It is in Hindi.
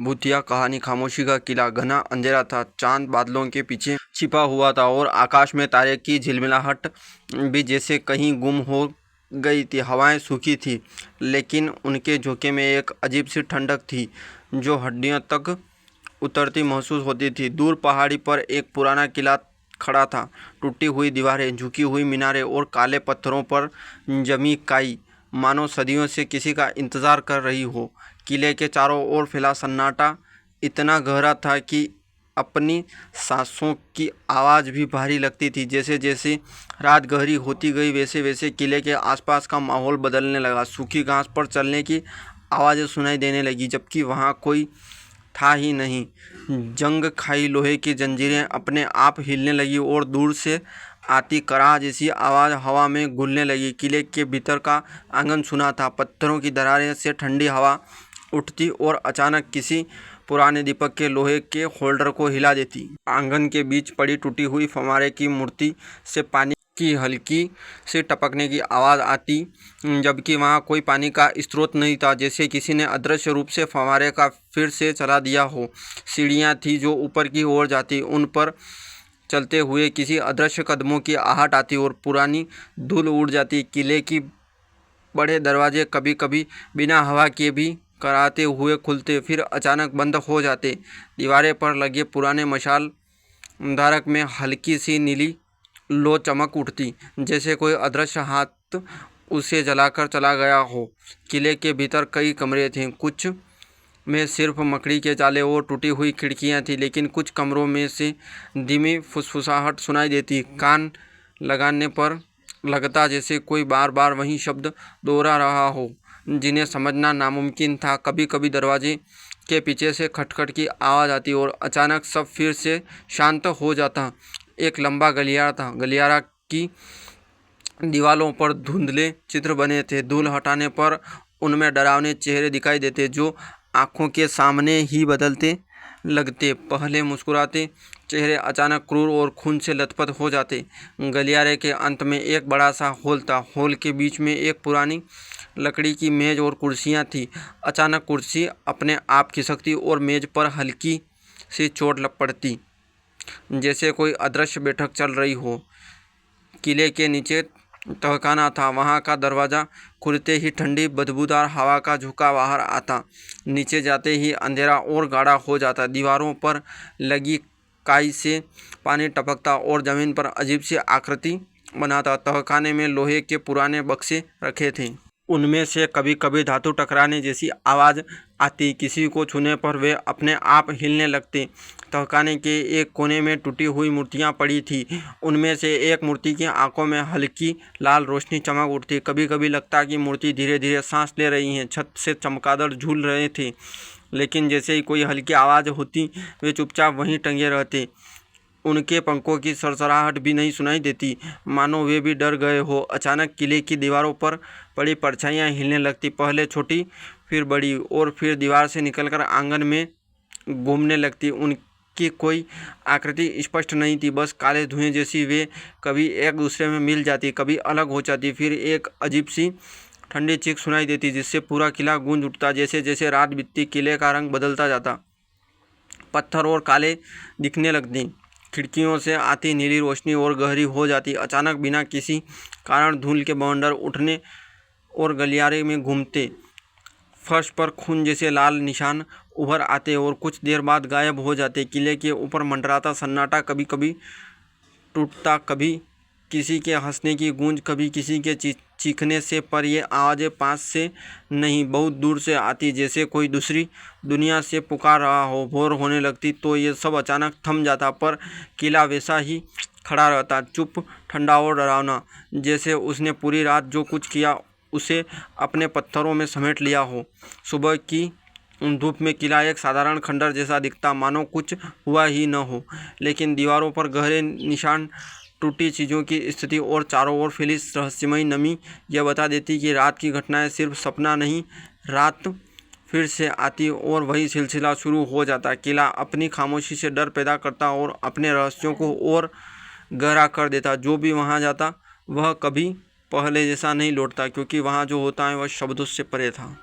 भूतिया कहानी। खामोशी का किला। घना अंधेरा था, चांद बादलों के पीछे छिपा हुआ था और आकाश में तारे की झिलमिलाहट भी जैसे कहीं गुम हो गई थी। हवाएं सूखी थी, लेकिन उनके झोंके में एक अजीब सी ठंडक थी जो हड्डियों तक उतरती महसूस होती थी। दूर पहाड़ी पर एक पुराना किला खड़ा था। टूटी हुई दीवारें, झुकी हुई मीनारें और काले पत्थरों पर जमी काई मानो सदियों से किसी का इंतजार कर रही हो। किले के चारों ओर फैला सन्नाटा इतना गहरा था कि अपनी सांसों की आवाज़ भी भारी लगती थी। जैसे जैसे रात गहरी होती गई वैसे वैसे किले के आसपास का माहौल बदलने लगा। सूखी घास पर चलने की आवाज़ें सुनाई देने लगी, जबकि वहाँ कोई था ही नहीं। जंग खाई लोहे की जंजीरें अपने आप हिलने लगी और दूर से आती कराह जैसी आवाज़ हवा में घुलने लगी। किले के भीतर का आंगन सुना था। पत्थरों की दरारें से ठंडी हवा उठती और अचानक किसी पुराने दीपक के लोहे के होल्डर को हिला देती। आंगन के बीच पड़ी टूटी हुई फव्वारे की मूर्ति से पानी की हल्की से टपकने की आवाज़ आती, जबकि वहाँ कोई पानी का स्रोत नहीं था। जैसे किसी ने अदृश्य रूप से फव्वारे का फिर से चला दिया हो। सीढ़ियाँ थी जो ऊपर की ओर जाती, उन पर चलते हुए किसी अदृश्य कदमों की आहट आती और पुरानी धूल उड़ जाती। किले की बड़े दरवाजे कभी कभी बिना हवा के भी कराते हुए खुलते, फिर अचानक बंद हो जाते। दीवारें पर लगे पुराने मशाल धारक में हल्की सी नीली लो चमक उठती, जैसे कोई अदृश्य हाथ उसे जलाकर चला गया हो। किले के भीतर कई कमरे थे। कुछ में सिर्फ मकड़ी के जाले और टूटी हुई खिड़कियां थी, लेकिन कुछ कमरों में से धीमी फुसफुसाहट सुनाई देती। कान लगाने पर लगता जैसे कोई बार बार वही शब्द दोहरा रहा हो, जिन्हें समझना नामुमकिन था। कभी कभी दरवाजे के पीछे से खटखट की आवाज़ आती और अचानक सब फिर से शांत हो जाता। एक लंबा गलियारा था। गलियारा की दीवालों पर धुंधले चित्र बने थे। धूल हटाने पर उनमें डरावने चेहरे दिखाई देते जो आंखों के सामने ही बदलते लगते। पहले मुस्कुराते चेहरे अचानक क्रूर और खून से लथपथ हो जाते। गलियारे के अंत में एक बड़ा सा हॉल था। हॉल के बीच में एक पुरानी लकड़ी की मेज और कुर्सियां थी। अचानक कुर्सी अपने आप खिसकती और मेज पर हल्की सी चोट पड़ती, जैसे कोई अदृश्य बैठक चल रही हो। किले के नीचे तहखाना था। वहाँ का दरवाज़ा खुलते ही ठंडी बदबूदार हवा का झोंका बाहर आता। नीचे जाते ही अंधेरा और गाढ़ा हो जाता। दीवारों पर लगी काई से पानी टपकता और ज़मीन पर अजीब सी आकृति बनाता। तहखाने में लोहे के पुराने बक्से रखे थे। उनमें से कभी कभी धातु टकराने जैसी आवाज़ आती। किसी को छूने पर वे अपने आप हिलने लगते। तहखाने के एक कोने में टूटी हुई मूर्तियां पड़ी थी। उनमें से एक मूर्ति की आंखों में हल्की लाल रोशनी चमक उठती। कभी कभी लगता कि मूर्ति धीरे धीरे सांस ले रही हैं। छत से चमगादड़ झूल रहे थे, लेकिन जैसे ही कोई हल्की आवाज़ होती वे चुपचाप वहीं टंगे रहते। उनके पंखों की सरसराहट भी नहीं सुनाई देती, मानो वे भी डर गए हो। अचानक किले की दीवारों पर पड़ी परछाइयाँ हिलने लगती, पहले छोटी फिर बड़ी और फिर दीवार से निकलकर आंगन में घूमने लगती। उनकी कोई आकृति स्पष्ट नहीं थी, बस काले धुएं जैसी। वे कभी एक दूसरे में मिल जाती, कभी अलग हो जाती। फिर एक अजीब सी ठंडी चीख सुनाई देती, जिससे पूरा किला गूंज उठता। जैसे जैसे रात बीतती, किले का रंग बदलता जाता, पत्थर और काले दिखने लगते। खिड़कियों से आती नीली रोशनी और गहरी हो जाती। अचानक बिना किसी कारण धूल के बवंडर उठने और गलियारे में घूमते। फर्श पर खून जैसे लाल निशान उभर आते और कुछ देर बाद गायब हो जाते। किले के ऊपर मंडराता सन्नाटा कभी कभी टूटता, कभी किसी के हंसने की गूंज, कभी किसी के चीखने से। पर ये आवाज़ें पास से नहीं, बहुत दूर से आती, जैसे कोई दूसरी दुनिया से पुकार रहा हो। भोर होने लगती तो ये सब अचानक थम जाता, पर किला वैसा ही खड़ा रहता, चुप, ठंडा और डरावना, जैसे उसने पूरी रात जो कुछ किया उसे अपने पत्थरों में समेट लिया हो। सुबह की धूप में किला एक साधारण खंडर जैसा दिखता, मानो कुछ हुआ ही न हो। लेकिन दीवारों पर गहरे निशान, टूटी चीज़ों की स्थिति और चारों ओर फैली रहस्यमयी नमी यह बता देती कि रात की घटनाएं सिर्फ सपना नहीं, रात फिर से आती और वही सिलसिला शुरू हो जाता। किला अपनी खामोशी से डर पैदा करता और अपने रहस्यों को और गहरा कर देता। जो भी वहाँ जाता वह कभी पहले जैसा नहीं लौटता, क्योंकि वहाँ जो होता है वह शब्दों से परे था।